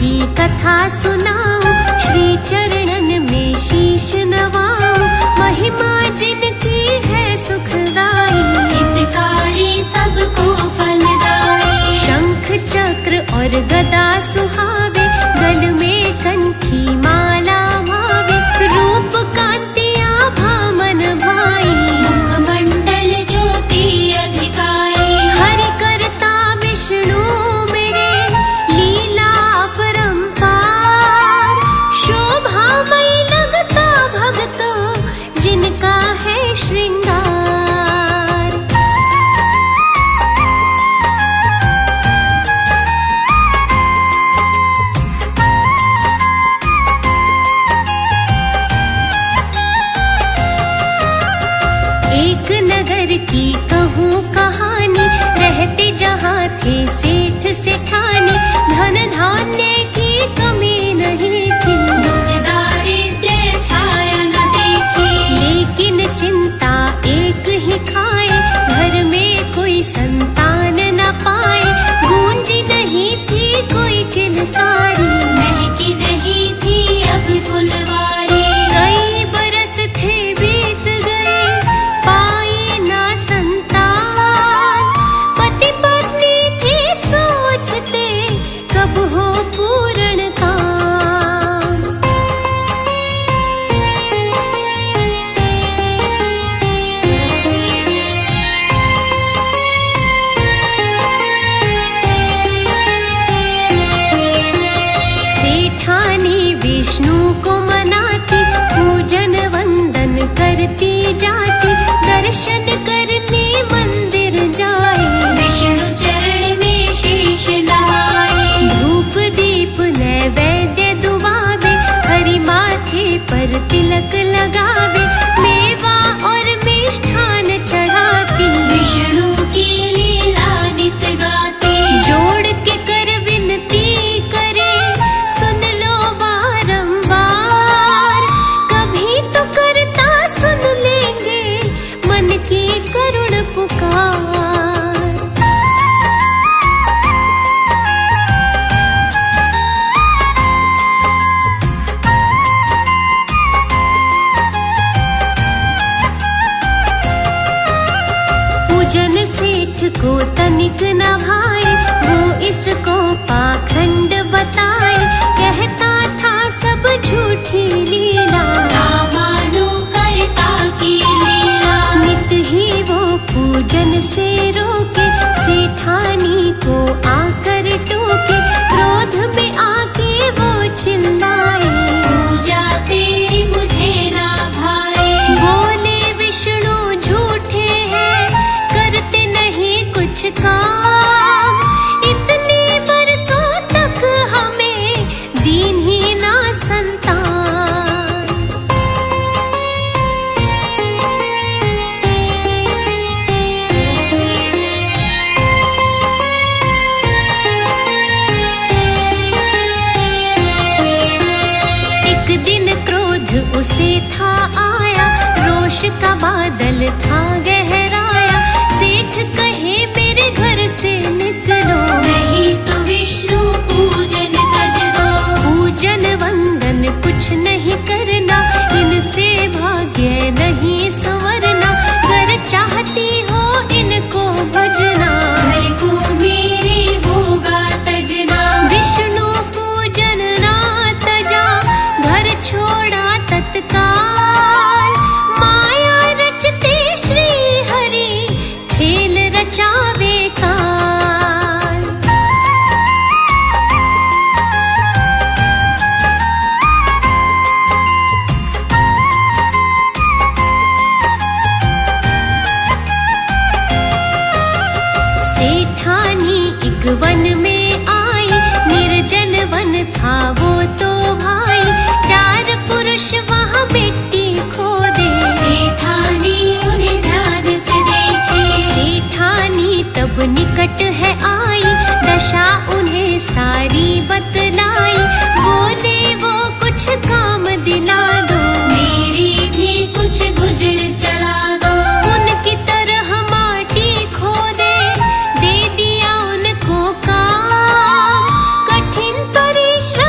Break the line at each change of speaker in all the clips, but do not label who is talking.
की कथा सुनाऊं, श्री चरणन में शीश नवाऊं। महिमा जिनकी है सुखदाई,
हितकारी सबको फलदाई।
शंख चक्र और गदा सुहावे, गल में कंठी माला भावे। रूप कांतिया भामन भाई,
मुखमंडल ज्योति अधिकाई।
हरि करता विष्णु मेरे, लीला अपरंपार। शोभामयी लगता भगतों, जिनका है श्रृंगार। एक नगर की कहूँ कहानी, रहते जहाँ थे सेठ सेठानी। धन धान्य की कमी नहीं थी,
दुख दारिद्र्य छाया न देखी।
लेकिन चिंता एक ही खाए, घर में कोई संतान न पाए। गूंजी नहीं थी कोई किलकारी,
महकी नहीं थी अभी फुलवारी।
कई बरस थे बीत गए, पाए ना संतान। पति पत्नी थे सोचते, कब हो पूर्ण काम। सेठानी विष्णु को मनाती, पूजन वंदन करती जाती। दर्शन करने मंदिर जाए,
विष्णु चरण में शीश नवाए।
धूप दीप नैवेद्य दुबावे, हरि माथे पर तिलक लगावे। मेवा और मिष्ठान चढ़ाती,
विष्णु की लीला नित गाती।
जोड़ के कर विनती करे, सुन लो बारंबार। कभी तो करता सुन लेंगे, मन की करुण पुकार। पूजन सेठ को तनिक न भाए, वो इसको पाखंड बताए। कहता था सब झूठी लीला,
ना मानो करता की लीला।
नित ही वो पूजन से रोके, सेठानी को आकर टोके। क्रोध में आके वो चिल्लाए,
पूजा तेरी मुझे ना भाए।
बोले विष्णु झूठे हैं, करते नहीं कुछ काम। इतने बरसों तक हमें दीन ही ना संतान। एक दिन क्रोध उसे था आया, रोष का बादल था गहराया। सेठ कहे मेरे घर से निकलो,
नहीं तो विष्णु पूजन तज दो।
पूजन वंदन कुछ नहीं करना, इनसे भाग्य नहीं संवरना। कर चाहती हो इनको भजना,
घर को मेरे होगा तजना।
विष्णु पूजन ना तजा, घर छोड़ा तत्काल। माया रचते श्री हरि, खेल रचावे काल। सेठानी एक वन में आई, निर्जन वन था वो तो भाई। चार पुरुष वहाँ मिट्टी खोदे,
सेठानी उन्हें ध्यान से देखे।
सेठानी तब निकट है आई, दशा उन्हें सारी बतलाई। बोले वो कुछ काम दिला दो,
मेरी भी कुछ गुजर चला दो।
उनकी तरह माटी खोदे, दे दिया उनको काम। कठिन परिश्रम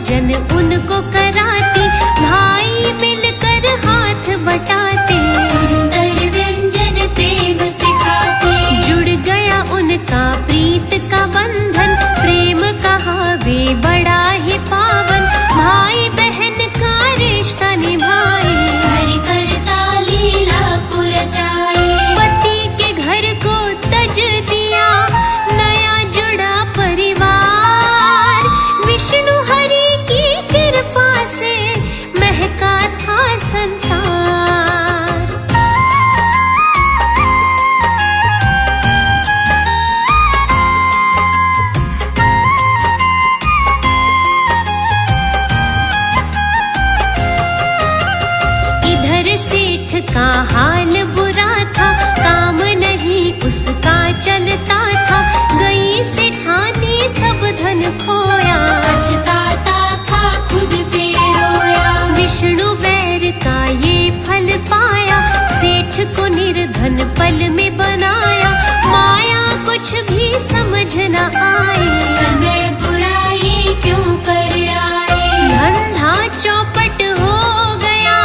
भोजन उनको कराती, भाई मिलकर हाथ बटाते,
सुंदर व्यंजन प्रेम से खाते।
जुड़ गया उनका प्रीत का बंधन, प्रेम कहावे बड़ा ही पावन, भाई बहन का रिश्ता निभाए,
हरि करता लीला को रचाए।
पति के घर को तज दिया, नया जुड़ा परिवार, विष्णु हरि की कृपा से महका था संसार। इधर सेठ का हाल बुरा था, काम नहीं उसका चलता था, गई सेठानी सब धन खोया,
पछताता था खुद पे रोया।
विष्णु बैर का ये फल पाया, सेठ को निर्धन पल में बनाया, माया कुछ भी समझ न आए,
समय बुराई क्यों कर आए।
धंधा चौपट हो गया,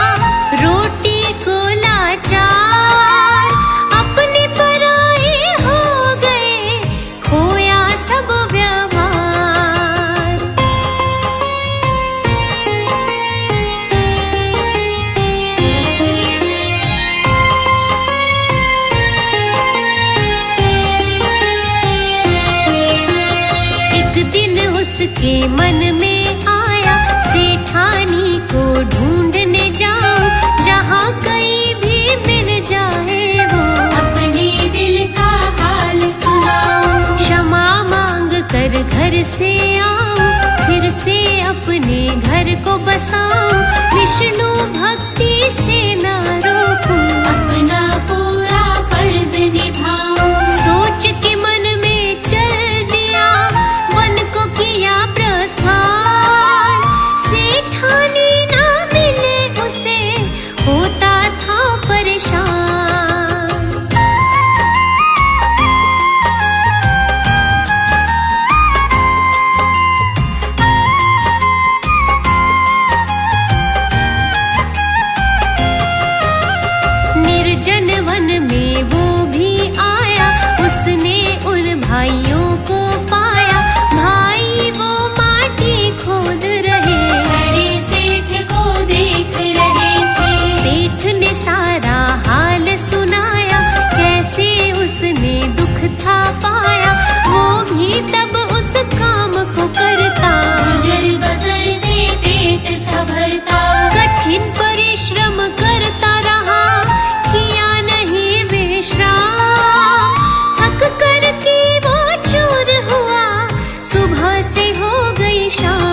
रोटी को लाचार, अपने पराए हो गए, खोया सब व्यवहार। एक दिन उसके मन में आया, सेठानी को ढूंढने जाऊं, जहाँ कहीं भी मिल जाए वो,
अपने दिल का हाल सुनाओ।
क्षमा मांग कर घर से आऊं, फिर से अपने घर को बसाऊं, विष्णु भक्ति से ना रोकूं,
अपना पूरा फर्ज निभाऊं।
सोच के मन में चल दिया, वन को किया प्रस्थान, सेठानी ना मिले उसे, होता था परेशान। निर्जन वन में वो भी आया, उसने उन भाइयों को पाया, भाई वो माटी खोद रहे,
बड़े सेठ को देख रहे थे।
सेठ ने सारा हाल सुनाया, कैसे उसने दुख था पाया, वो भी तब उस काम को करता,
गुजर बसर से पेट था भरता।
कठिन परिश्रम करता रहा, किया नहीं विश्राम, थक कर के वो चूर हुआ, सुबह से हो गई शाम।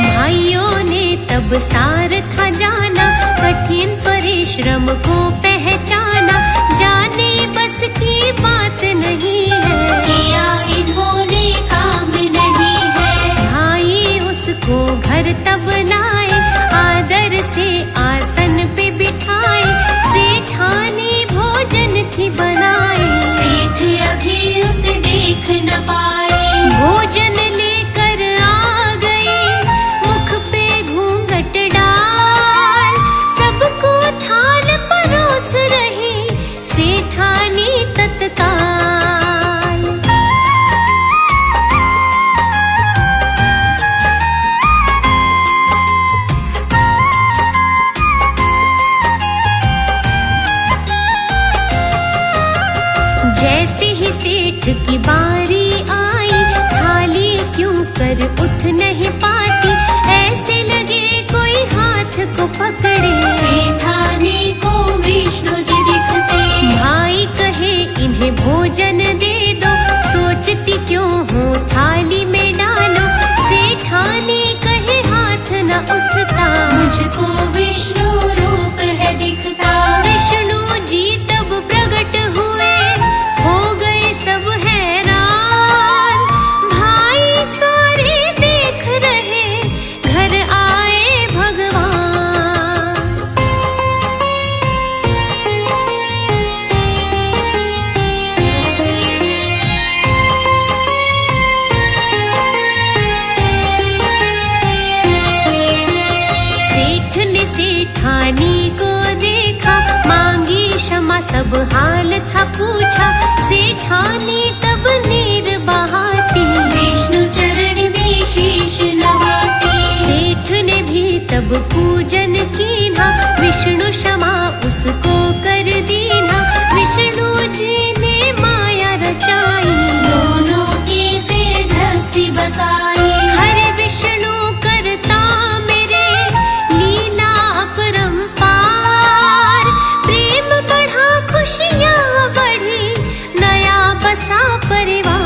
भाइयों ने तब सार था जाना, कठिन परिश्रम को पहचाना, जाने बस की बात नहीं है,
किया इन्होंने काम नहीं है।
भाई उसको घर तब लाए, आदर से आसन पे बिठाए, सेठानी भोजन थी बनाए,
सेठ अभी उसे देख न पाए।
भोजन लेकर आ गए, मुख पे घूंघट डाल, सबको थाल परोस रही सेठानी तत्काल। जैसे ही सेठ की बारी आई, थाली क्यों कर उठ नहीं पाती, ऐसे लगे कोई हाथ को पकड़े,
सेठानी को विष्णु जी दिखते।
भाई कहे इन्हें भोजन दे दो, सोचती क्यों हो थाली में डालो, सेठानी कहे हाथ न उठता,
मुझको विष्णु रूप है दिखता।
विष्णु जी तब प्रकट हुए, हो गए सब हैरान, भाई सारे देख रहे, घर आए सब हाल था पूछा, सेठानी तब नीर बहाती,
विष्णु चरण में शीश नवाती।
सेठ ने भी तब पूजन कीन्हा, विष्णु क्षमा उसको कर दीन्हा। विष्णु जी ने माया रचाई,
दोनों की फिर गृहस्थी बसाई।
हरे विष्णु करता मेरे लीला अपरंपार, प्रेम बढ़ा खुशियाँ बढ़ी, नया बसा परिवार।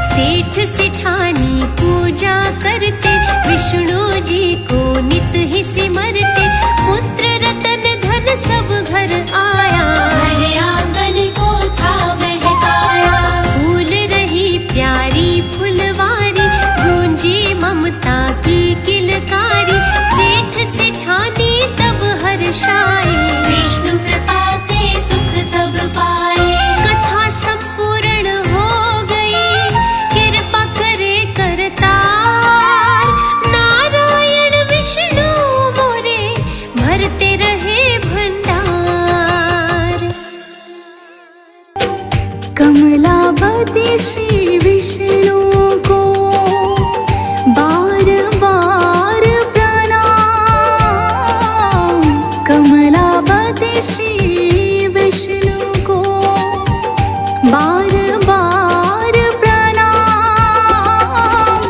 सेठ सेठानी पूजा करते, विष्णु जी को नित ही सिमरते। पुत्र रतन धन सब घर आया,
घर आंगन को था बहकाया।
फूल रही प्यारी फुलवारी, गूंजी ममता की किलकारी। सेठ सेठानी तब हर्षाए,
विष्णु कृपा से सुख सब पाए।
कथा संपूर्ण हो गई, कृपा करे करतार। नारायण विष्णु मोरे भरते रहे भंडार। कमलावती श्री विष्णु को बार बार प्रणाम, कमलावती श्री विष्णु को बार बार प्रणाम।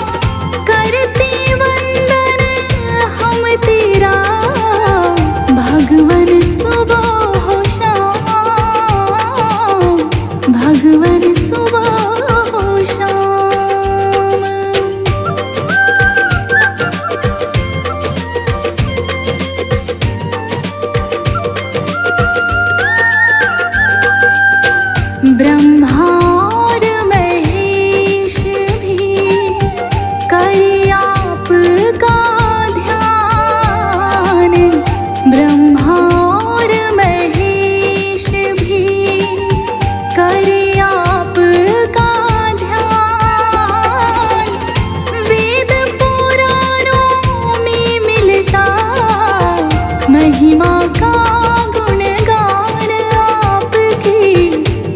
करते वंदन हम तेरा, भगवन सुबह हो शाम, भगवन सुबह हो शाम। ब्रह्मा और महेश भी करे आपका ध्यान, ब्रह्मा और महेश भी करे आपका ध्यान। वेद पुराणों में मिलता महिमा का गुणगान, आपकी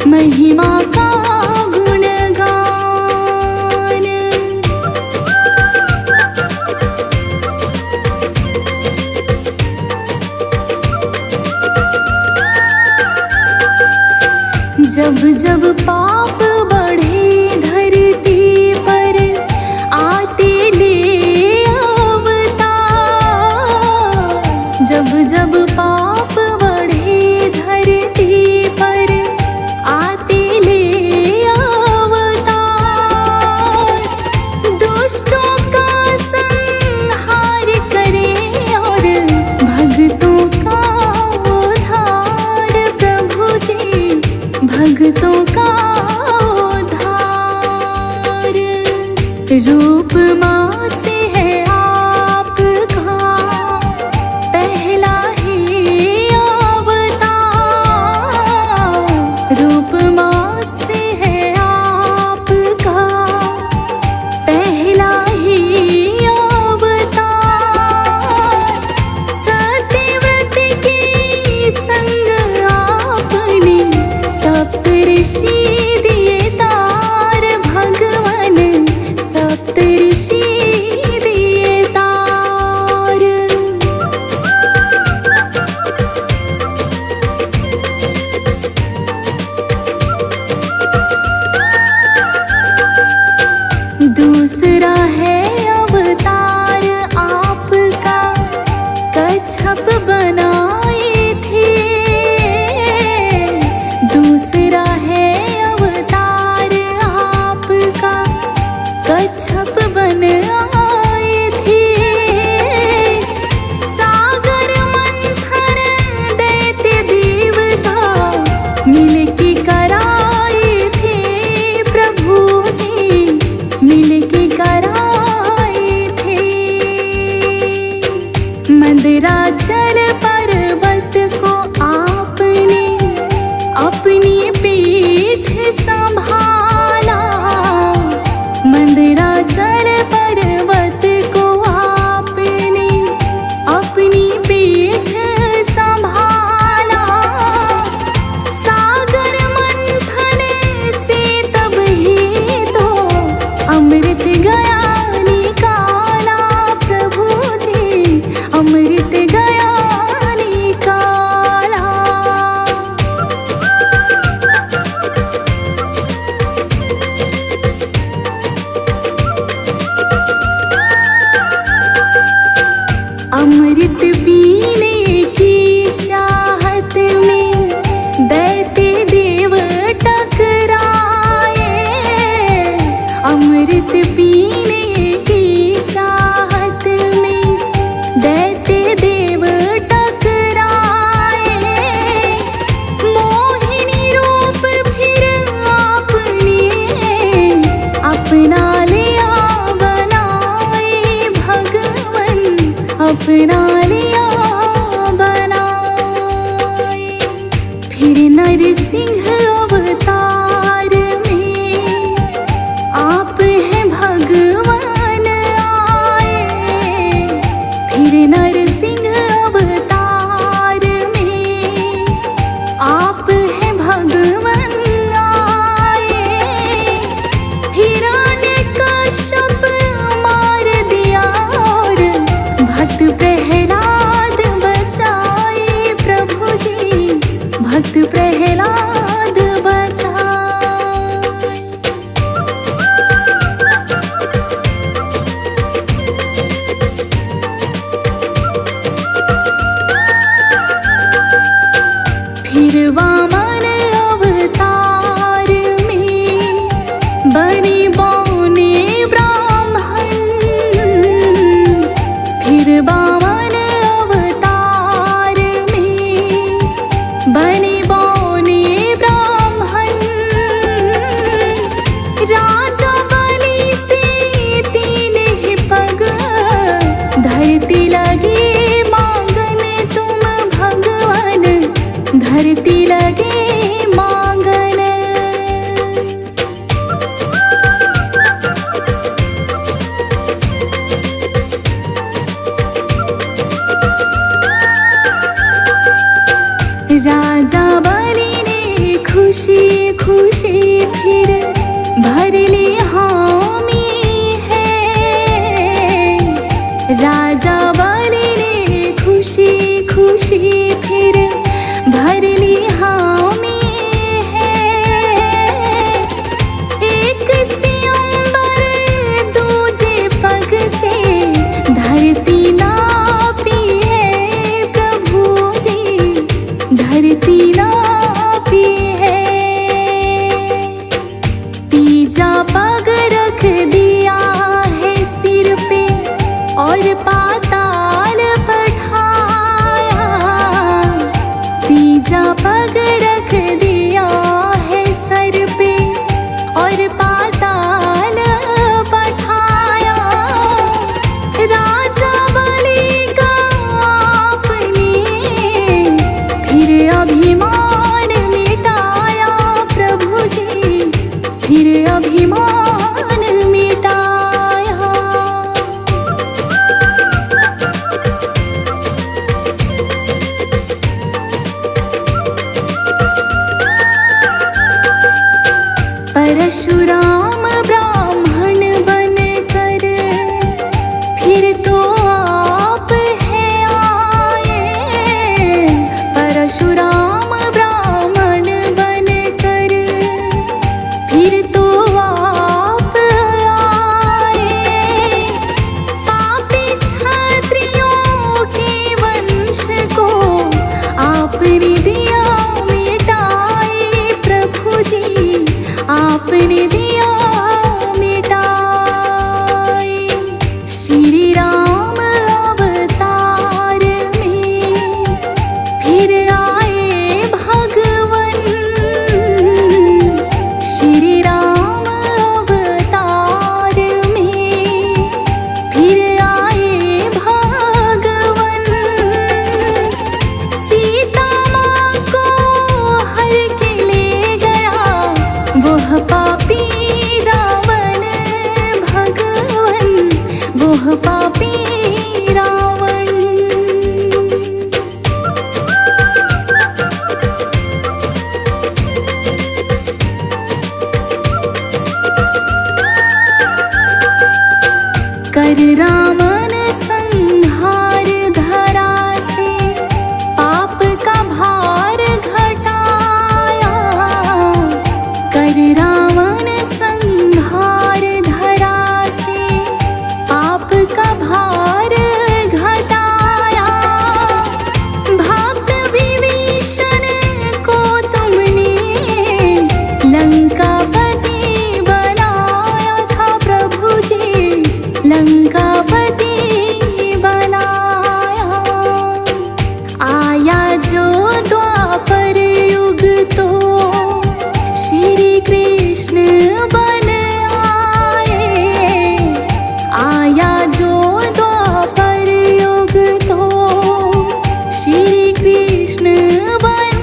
महिमा का गुणगान। जब जब पाप बढ़े धरती पर, आते ले अवतार। जब जब पाप बढ़े धरती पर, आते ले अवतार। दुष्टों का संहार करे और भक्तों का उद्धार। प्रभु जी भक्तों का उद्धार। रूप माँ से है आपका पहला ही अवतार। रूप माँ से है आपका पहला ही अवतार। सत्यव्रत के संग आपने सप्तऋषि दिए तार, भगवन सप्तऋषि पीठ संभाला, मंदराचल पर्वत को आपने अपनी पीठ संभाला। सागर मंथन से तब ही तो अमृत गया निकाला, प्रभु जी अमृत गया निकाला। अमृत पीने की चाहत में दैत्य देव टकराए, अमृत पीने की चाहत में दैत्य देव टकराए। मोहिनी रूप फिर आपने अपना लिया बनाए, भगवन अपना लिया बनाए। फिर नरसिंह अवतार में आप हैं भगवान आए, फिर नरसिंह अवतार में आप हैं भगवान आए। हिरण्यकश्यप मार दिया और भक्त प्रहलाद बचाए, प्रभु जी भक्त प्रहलाद बचाए। फिर वामन अवतार में बने बौने ब्राह्मण, फिर वामन अवतार में बने बौने ब्राह्मण। राजा बलि से तीन ही पग धरती लगे मांगन, तुम भगवान धरती लगे मांगन। राजा बलि ने खुशी खुशी फिर भर ली हामी है, राजा बलि ने खुशी खुशी फिर भर ली हामी है। एक से अंबर दूजे पग से धरती नापी है, प्रभु जी धरती नापी है। तीजा पग रख दिया है सिर पे और पाताल पठाया, तीजा पग रख दिया है सर पे और पाताल पठाया। राजा बलि का आपने फिर अभिमान मिटाया, प्रभु जी फिर अभिमान मिटाया। परशुराम ब्राह्मण बनकर फिर तो आप हैं आए, परशुराम ब्राह्मण बनकर फिर तो आप आए। पापी क्षत्रियों के वंश को आपने दिया मिटाए, प्रभु जी आपने दिया वह पापी रावण भगवन, वह पापी रावण। कर रावण संहार धरा से पाप का भार घटाया। कर रावण संहार धरा से पाप का भार घटाया। भक्त विभीषण को तुमने लंकापति बनाया था प्रभु जी, लंकापति बनाया। आया जो द्वापर युग तो श्री कृष्ण बन आए। आया जो द्वापर युग तो श्री कृष्ण बन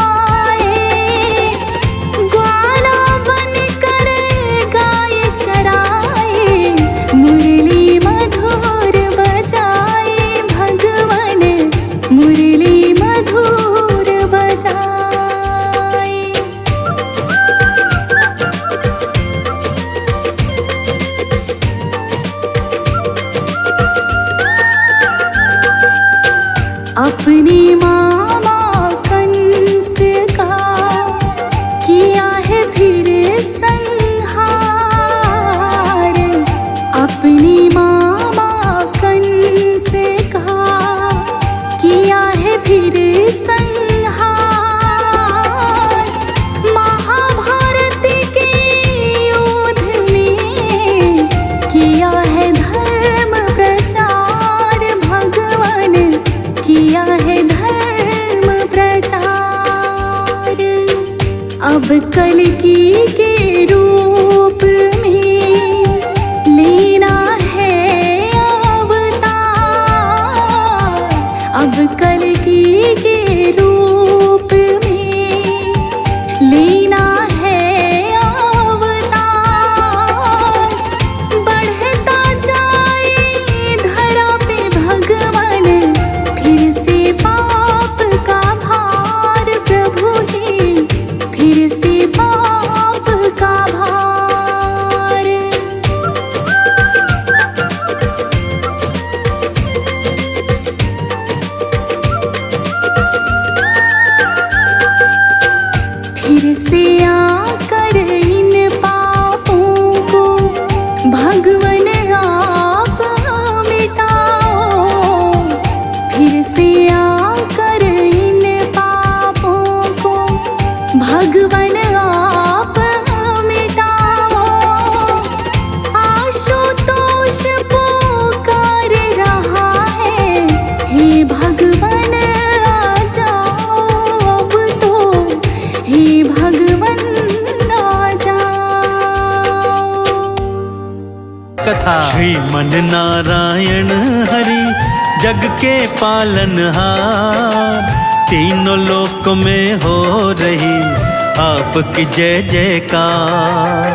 आए। ग्वाला बनकर गाय चराए, मुरली मधुर बजाए भगवन, मुरली मधुर बजाए। अपने मामा कंस का किया है फिर संहार। अपने मामा कंस का किया है फिर संहार। महाभारत के युद्ध में किया है धर्म प्रचार भगवन, किया है धर्म प्रचार। अब कल्कि के रूप में लेना है अवतार। अब कल्कि के रूप में लेना है अवतार। बढ़ता जाए धरा पे भगवन, फिर से पाप का भार प्रभु जी, फिर से पाप का भार। फिर से आकर इन पापों को भगवन आप मिटाओ। फिर से आकर इन पापों को भगवन आप मिटाओ। आशुतोष पुकार रहा है, हे भगवन आ जाओ अब तो, हे भगवन आ जाओ।
कथा श्रीमन नारायण हरि जग के पालनहार। तीनों लोक में हो रही आपकी जय जयकार।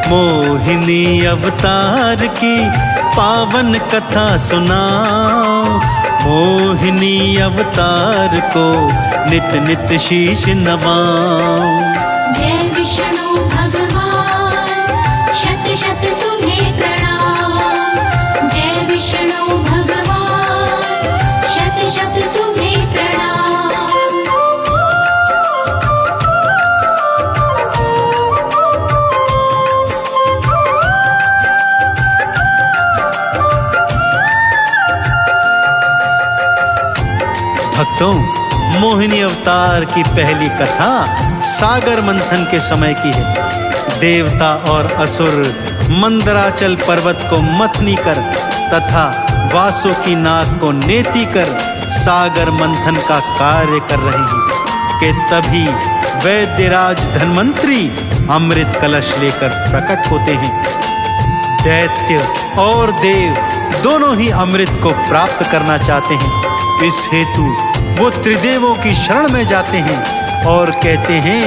मोहिनी अवतार की पावन कथा सुनाओ। मोहिनी अवतार को नित नित शीश नवाओ।
जय विष्णु भगवान, शत शत तुम्हें प्रणाम। जय विष्णु भगवान, शत शत तुम्हें प्रणाम।
भक्तों, मोहिनी अवतार की पहली कथा सागर मंथन के समय की है। देवता और असुर मंदराचल पर्वत को मथनी कर तथा वासुकी नाग को नेति कर सागर मंथन का कार्य कर रहे हैं कि तभी वैद्यराज धन्वंतरी अमृत कलश लेकर प्रकट होते हैं। दैत्य और देव दोनों ही अमृत को प्राप्त करना चाहते हैं। इस हेतु वो त्रिदेवों की शरण में जाते हैं और कहते हैं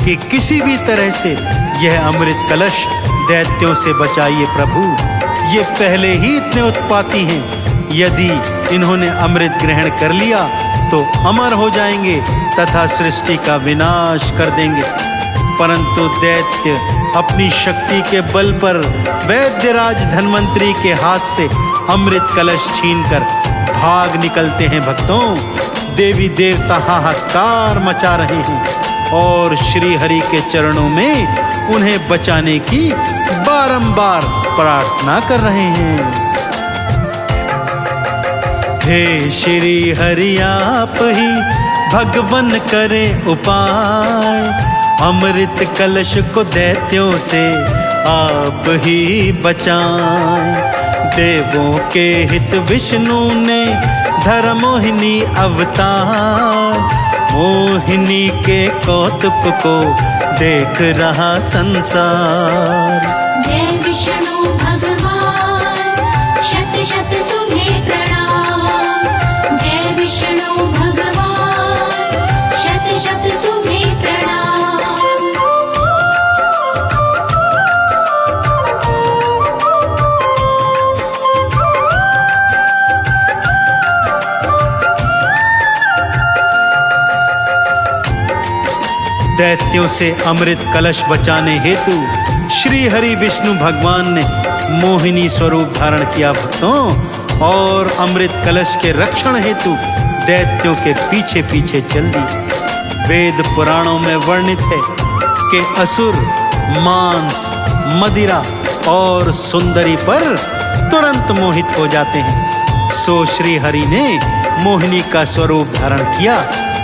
कि किसी भी तरह से यह अमृत कलश दैत्यों से बचाइए प्रभु। ये पहले ही इतने उत्पाती हैं, यदि इन्होंने अमृत ग्रहण कर लिया तो अमर हो जाएंगे तथा सृष्टि का विनाश कर देंगे। परंतु दैत्य अपनी शक्ति के बल पर वैद्यराज धन्वंतरी के हाथ से अमृत कलश छीनकर भाग निकलते हैं। भक्तों, देवी देवता हाहाकार मचा रहे हैं और श्री हरि के चरणों में उन्हें बचाने की बारंबार प्रार्थना कर रहे हैं। हे श्री हरि आप ही भगवन करें उपाय, अमृत कलश को दैत्यों से आप ही बचाएं। देवों के हित विष्णु ने धर मोहिनी अवतार, मोहिनी के कौतुक को देख रहा संसार।
जय विष्णु भगवान, शत शत तुम्हें प्रणाम। जय विष्णु भगवान, शत शत तुम्हें प्रणाम।
दैत्यों से अमृत कलश बचाने हेतु श्री हरि विष्णु भगवान ने मोहिनी स्वरूप धारण किया भक्तों, और अमृत कलश के रक्षण हेतु दैत्यों के पीछे पीछे चल दी। वेद पुराणों में वर्णित है कि असुर मांस, मदिरा और सुंदरी पर तुरंत मोहित हो जाते हैं। सो श्री हरि ने मोहिनी का स्वरूप धारण किया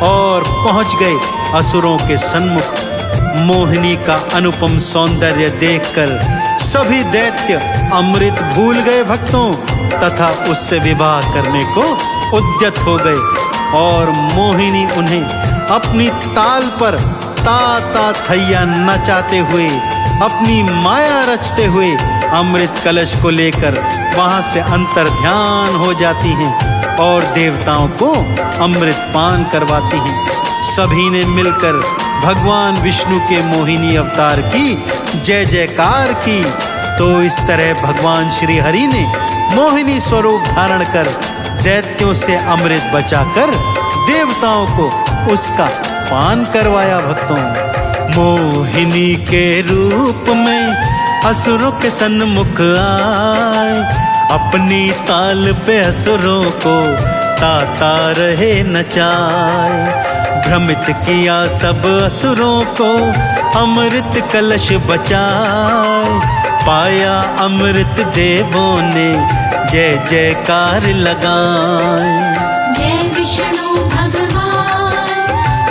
और पहुंच गए असुरों के सन्मुख। मोहिनी का अनुपम सौंदर्य देखकर सभी दैत्य अमृत भूल गए भक्तों, तथा उससे विवाह करने को उद्यत हो गए। और मोहिनी उन्हें अपनी ताल पर ता थैया नचाते हुए, अपनी माया रचते हुए अमृत कलश को लेकर वहां से अंतर्ध्यान हो जाती हैं और देवताओं को अमृत पान करवाती हैं। सभी ने मिलकर भगवान विष्णु के मोहिनी अवतार की जय जयकार की। तो इस तरह भगवान श्री हरि ने मोहिनी स्वरूप धारण कर दैत्यों से अमृत बचाकर देवताओं को उसका पान करवाया। भक्तों, मोहिनी के रूप में असुरों के सन्मुख आए, अपनी ताल पे असुरों को ताता रहे नचाए। भ्रमित किया सब असुरों को अमृत कलश बचाए, पाया अमृत देवों ने जय जयकार लगाए।
जय विष्णु भगवान,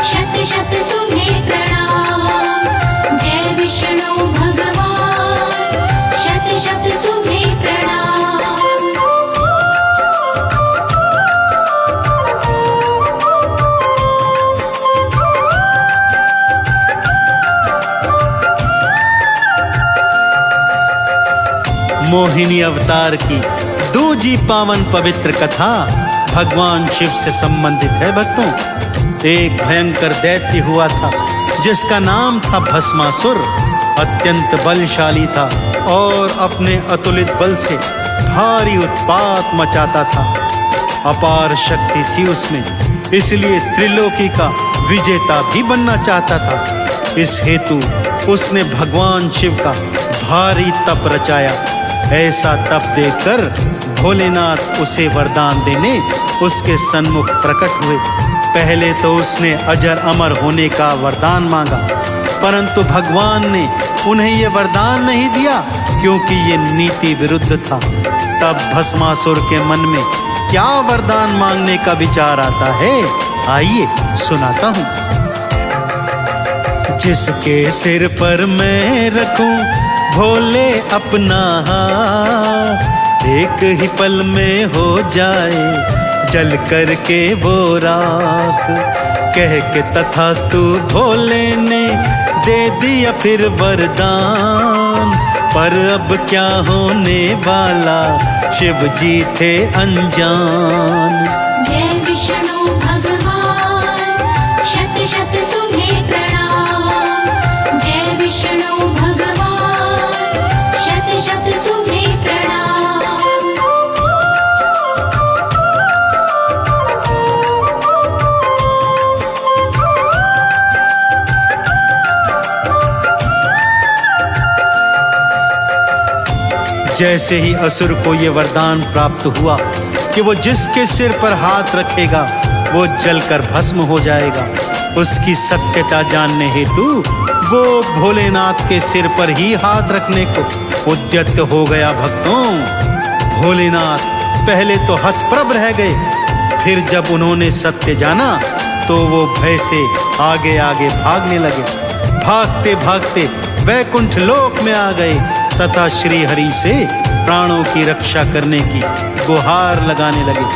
शत शत तुम्हें प्रणाम। जय विष्णु भगवान, शत शत तुम्हें प्रणाम।
मोहिनी अवतार की दूजी पावन पवित्र कथा भगवान शिव से संबंधित है। भक्तों, एक भयंकर दैत्य हुआ था जिसका नाम था भस्मासुर। अत्यंत बलशाली था और अपने अतुलित बल से भारी उत्पात मचाता था। अपार शक्ति थी उसमें, इसलिए त्रिलोकी का विजेता भी बनना चाहता था। इस हेतु उसने भगवान शिव का भारी तप रचाया। ऐसा तप देखकर भोलेनाथ उसे वरदान देने उसके सन्मुख प्रकट हुए। पहले तो उसने अजर अमर होने का वरदान मांगा, परंतु भगवान ने उन्हें यह वरदान नहीं दिया क्योंकि ये नीति विरुद्ध था। तब भस्मासुर के मन में क्या वरदान मांगने का विचार आता है, आइए सुनाता हूँ। जिसके सिर पर मैं रखूं भोले अपना हाथ, एक ही पल में हो जाए जल करके वो राख। कह के तथास्तु भोले ने दे दिया फिर वरदान, पर अब क्या होने वाला शिव जी थे अनजान।
जय विष्णु भगवान, शत शत तुम्हें प्रणाम।
जैसे ही असुर को ये वरदान प्राप्त हुआ कि वो जिसके सिर पर हाथ रखेगा वो जलकर भस्म हो जाएगा, उसकी सत्यता जानने हेतु वो भोलेनाथ के सिर पर ही हाथ रखने को उद्यत हो गया। भक्तों, भोलेनाथ पहले तो हतप्रभ रह गए, फिर जब उन्होंने सत्य जाना तो वो भय से आगे आगे भागने लगे। भागते भागते वैकुंठ लोक में आ गए तथा श्री हरि से प्राणों की रक्षा करने की गुहार लगाने लगे।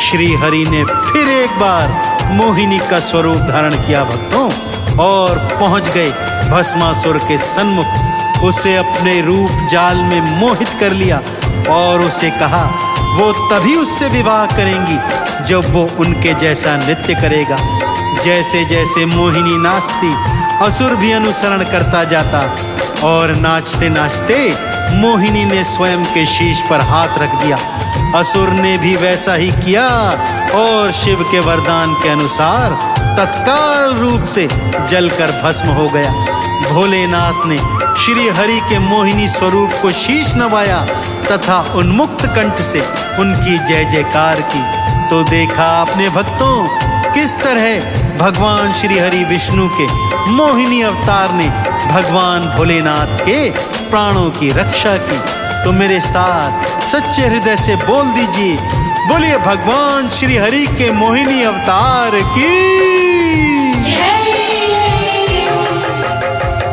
श्री हरि ने फिर एक बार मोहिनी का स्वरूप धारण किया भक्तों, और पहुंच गए भस्मासुर के सन्मुख। उसे अपने रूप जाल में मोहित कर लिया और उसे कहा वो तभी उससे विवाह करेंगी जब वो उनके जैसा नृत्य करेगा। जैसे जैसे मोहिनी नाचती, असुर भी अनुसरण करता जाता, और नाचते नाचते मोहिनी ने स्वयं के शीश पर हाथ रख दिया। असुर ने भी वैसा ही किया और शिव के वरदान के अनुसार तत्काल रूप से जलकर भस्म हो गया। भोलेनाथ ने श्री हरि के मोहिनी स्वरूप को शीश नवाया तथा उन्मुक्त कंठ से उनकी जय जयकार की। तो देखा आपने भक्तों, किस तरह भगवान श्री हरि विष्णु के मोहिनी अवतार ने भगवान भोलेनाथ के प्राणों की रक्षा की। तो मेरे साथ सच्चे हृदय से बोल दीजिए, बोलिए भगवान श्री हरि के मोहिनी अवतार की
जय।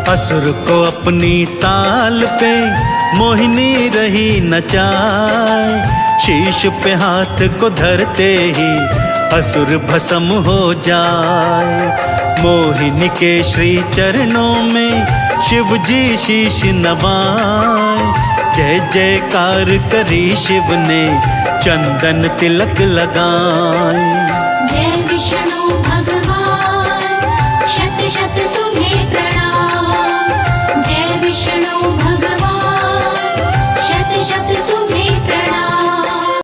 असुर को अपनी ताल पे मोहिनी रही नचाए, शीश पे हाथ को धरते ही असुर भस्म हो जाए। मोहिनी के श्री चरणों में शिव जी शीश नवाए, जय जयकार करी शिव ने चंदन तिलक लगाए।
जय विष्णु भगवान